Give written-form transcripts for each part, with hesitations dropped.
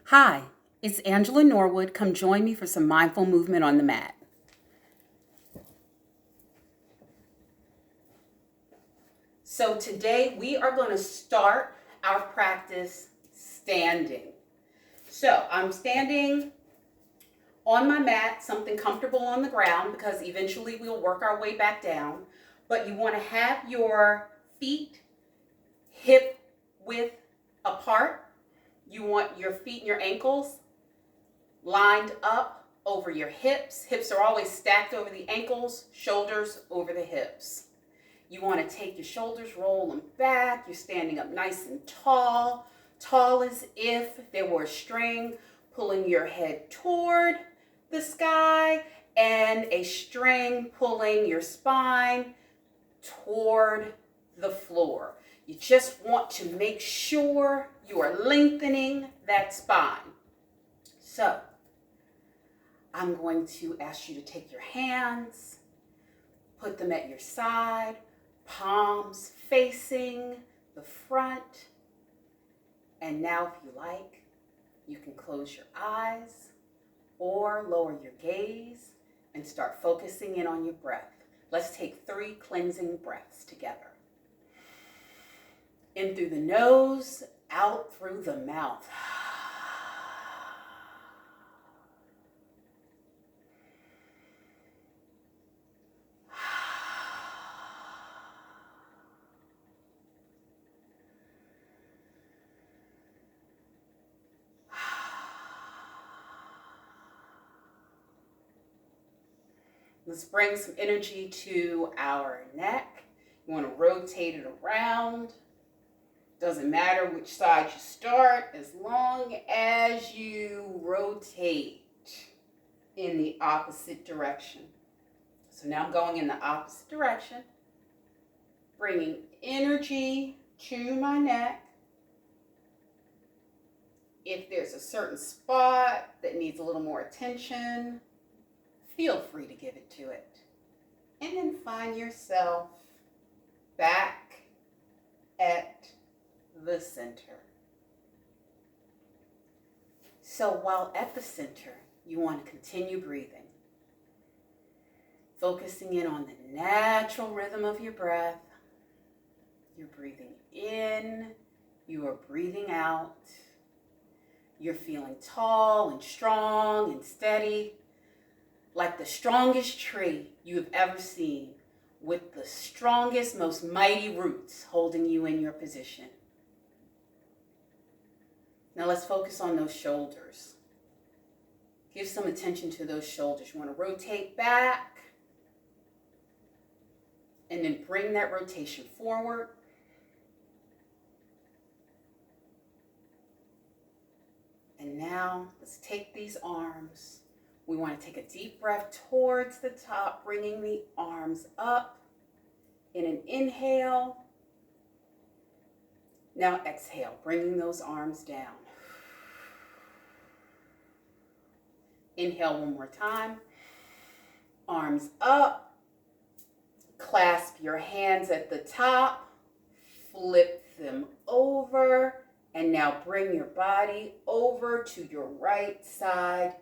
Hi, it's Angela Norwood. Come join me for some mindful movement on the mat. So today we are going to start our practice standing. So I'm standing on my mat, something comfortable on the ground because eventually we'll work our way back down. But you want to have your feet hip width apart. You want your feet and your ankles lined up over your hips. Hips are always stacked over the ankles, shoulders over the hips. You want to take your shoulders, roll them back. You're standing up nice and tall. Tall as if there were a string pulling your head toward the sky and a string pulling your spine toward the floor. You just want to make sure you are lengthening that spine. So, I'm going to ask you to take your hands, put them at your side, palms facing the front. And now, if you like, you can close your eyes or lower your gaze and start focusing in on your breath. Let's take 3 cleansing breaths together. In through the nose, out through the mouth. Let's bring some energy to our neck. You want to rotate it around. Doesn't matter which side you start, as long as you rotate in the opposite direction. So now I'm going in the opposite direction, bringing energy to my neck. If there's a certain spot that needs a little more attention, feel free to give it to it. And then find yourself back at the center. So while at the center, you want to continue breathing. Focusing in on the natural rhythm of your breath. You're breathing in, you are breathing out. You're feeling tall and strong and steady, like the strongest tree you have ever seen, with the strongest, most mighty roots holding you in your position. Now let's focus on those shoulders. Give some attention to those shoulders. You want to rotate back and then bring that rotation forward. And now let's take these arms. We want to take a deep breath towards the top, bringing the arms up in an inhale. Now exhale, bringing those arms down. Inhale one more time. Arms up. Clasp your hands at the top. Flip them over. And now bring your body over to your right side,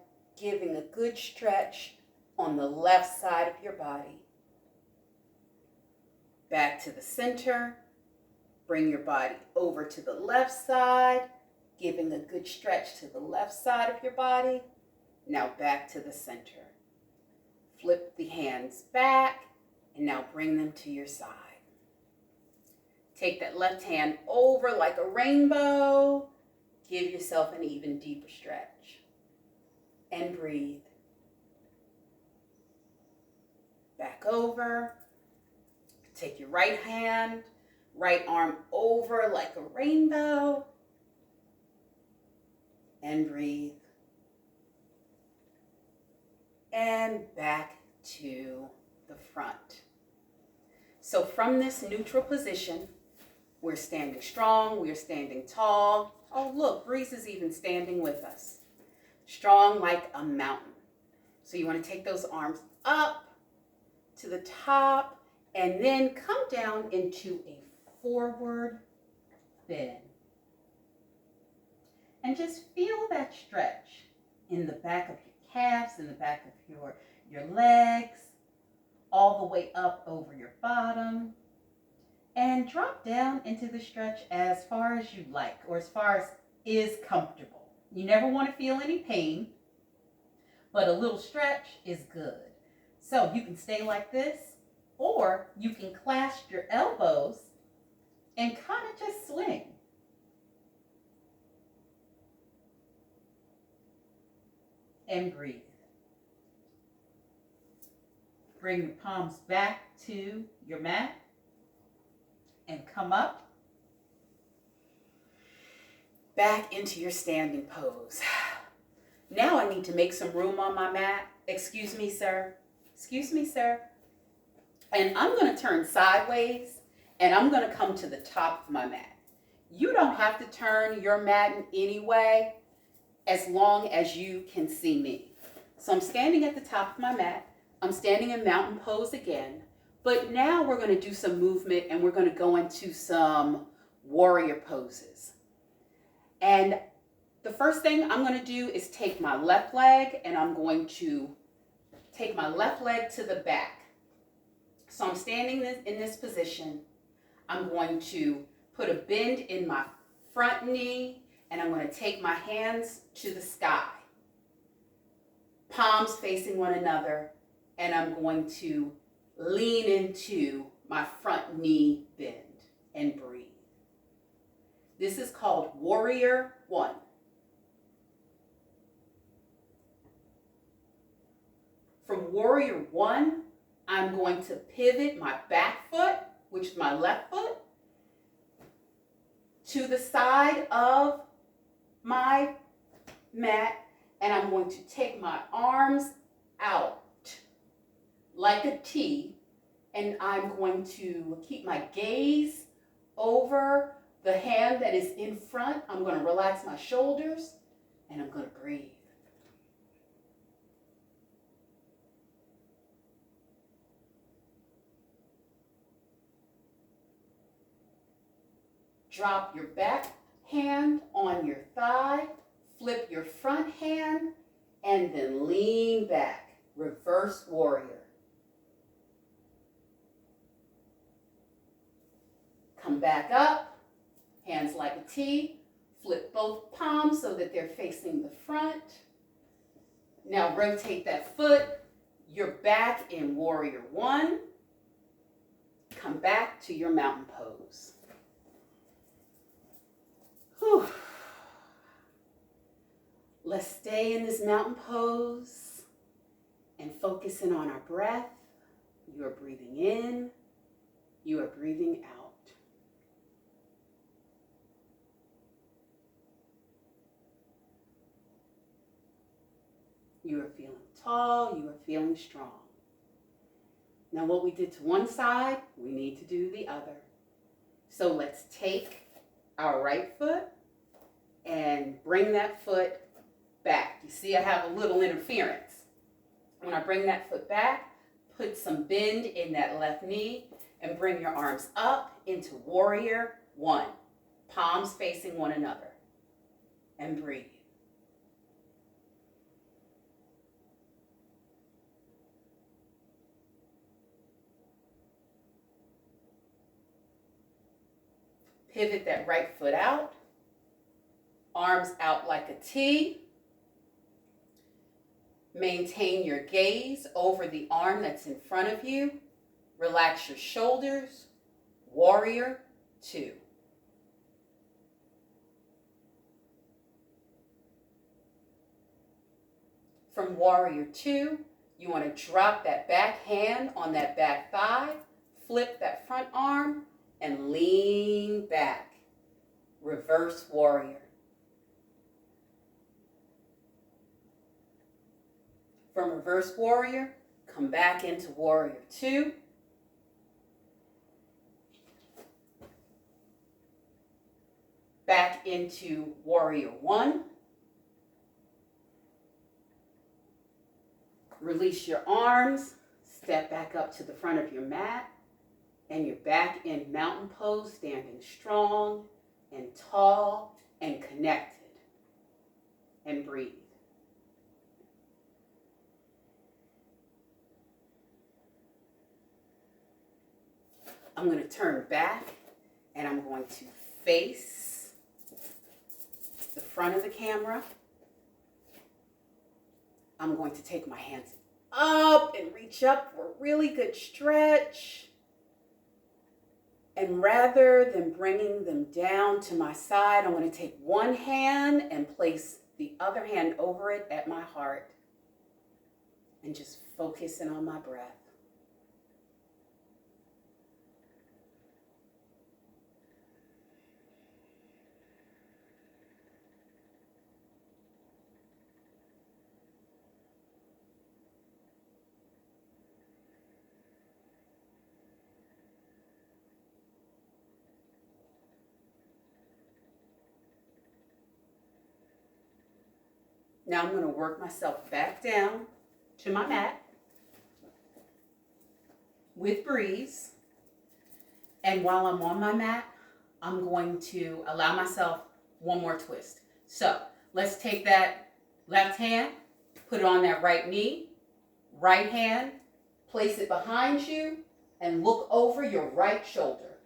giving a good stretch on the left side of your body. Back to the center. Bring your body over to the left side, giving a good stretch to the left side of your body. Now back to the center. Flip the hands back and now bring them to your side. Take that left hand over like a rainbow. Give yourself an even deeper stretch. And breathe. Back over. Take your right hand, right arm over like a rainbow. And breathe. And back to the front. So from this neutral position, we're standing strong, we're standing tall. Oh, look, Breeze is even standing with us. Strong like a mountain. So you want to take those arms up to the top and then come down into a forward bend. And just feel that stretch in the back of your calves, in the back of your legs, all the way up over your bottom. And drop down into the stretch as far as you like, or as far as is comfortable. You never want to feel any pain, but a little stretch is good. So you can stay like this, or you can clasp your elbows and kind of just swing. And breathe. Bring your palms back to your mat and come up back into your standing pose. Now I need to make some room on my mat. Excuse me, sir. Excuse me, sir. And I'm going to turn sideways and I'm going to come to the top of my mat. You don't have to turn your mat in any way as long as you can see me. So I'm standing at the top of my mat. I'm standing in mountain pose again. But now we're going to do some movement and we're going to go into some warrior poses. And the first thing I'm going to do is take my left leg and I'm going to take my left leg to the back. So I'm standing in this position. I'm going to put a bend in my front knee and I'm going to take my hands to the sky. Palms facing one another, and I'm going to lean into my front knee bend and breathe. This is called Warrior One. From Warrior One, I'm going to pivot my back foot, which is my left foot, to the side of my mat, and I'm going to take my arms out like a T, and I'm going to keep my gaze over the hand that is in front. I'm going to relax my shoulders, and I'm going to breathe. Drop your back hand on your thigh, flip your front hand, and then lean back. Reverse warrior. Come back up, hands like a T, flip both palms so that they're facing the front. Now rotate that foot. You're back in Warrior One. Come back to your mountain pose. Whew. Let's stay in this mountain pose and focus in on our breath. You are breathing in. You are breathing out. You are feeling tall. You are feeling strong. Now what we did to one side, we need to do the other. So let's take our right foot and bring that foot back. You see I have a little interference. When I bring that foot back, put some bend in that left knee and bring your arms up into Warrior One. Palms facing one another. And breathe. Pivot that right foot out. Arms out like a T. Maintain your gaze over the arm that's in front of you. Relax your shoulders. Warrior Two. From Warrior Two, you want to drop that back hand on that back thigh, flip that front arm, and lean back. Reverse warrior. From reverse warrior, come back into Warrior Two. Back into Warrior One. Release your arms, step back up to the front of your mat, and you're back in mountain pose, standing strong and tall and connected. and breathe. I'm going to turn back and I'm going to face the front of the camera. I'm going to take my hands up and reach up for a really good stretch. And rather than bringing them down to my side, I'm going to take one hand and place the other hand over it at my heart and just focus in on my breath. Now I'm going to work myself back down to my mat with breeze. And while I'm on my mat, I'm going to allow myself one more twist. So let's take that left hand, put it on that right knee, right hand, place it behind you, and look over your right shoulder.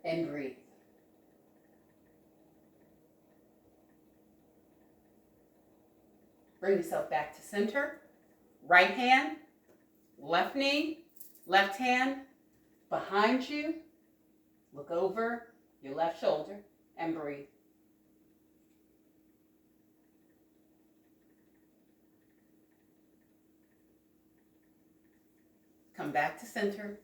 And breathe. Bring yourself back to center. Right hand, left knee, left hand behind you. Look over your left shoulder and breathe. Come back to center.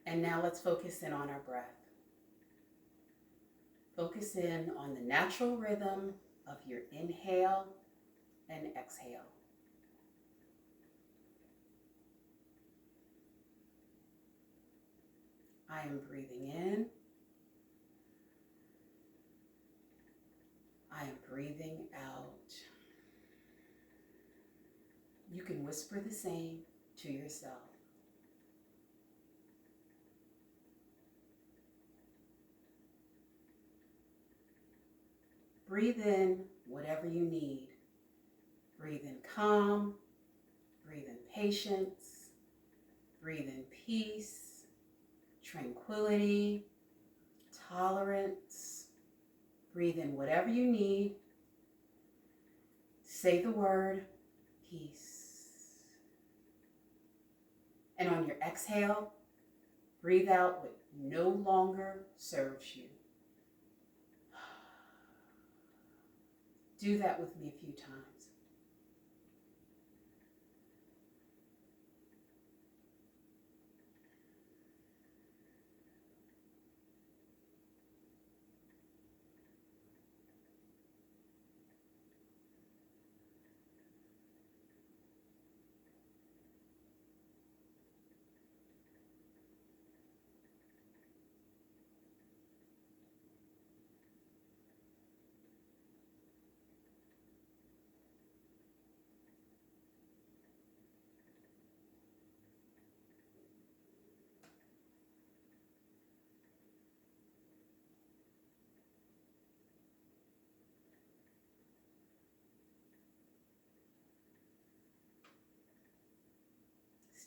And now let's focus in on our breath. Focus in on the natural rhythm of your inhale and exhale. I am breathing in. I am breathing out. You can whisper the same to yourself. Breathe in whatever you need. Breathe in calm. Breathe in patience. Breathe in peace, tranquility, tolerance. Breathe in whatever you need. Say the word peace. And on your exhale, breathe out what no longer serves you. Do that with me a few times.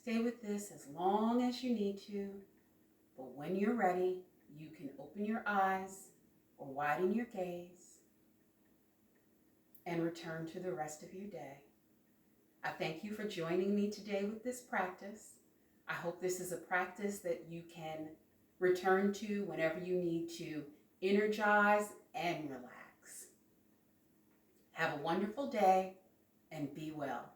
Stay with this as long as you need to, but when you're ready, you can open your eyes or widen your gaze and return to the rest of your day. I thank you for joining me today with this practice. I hope this is a practice that you can return to whenever you need to energize and relax. Have a wonderful day and be well.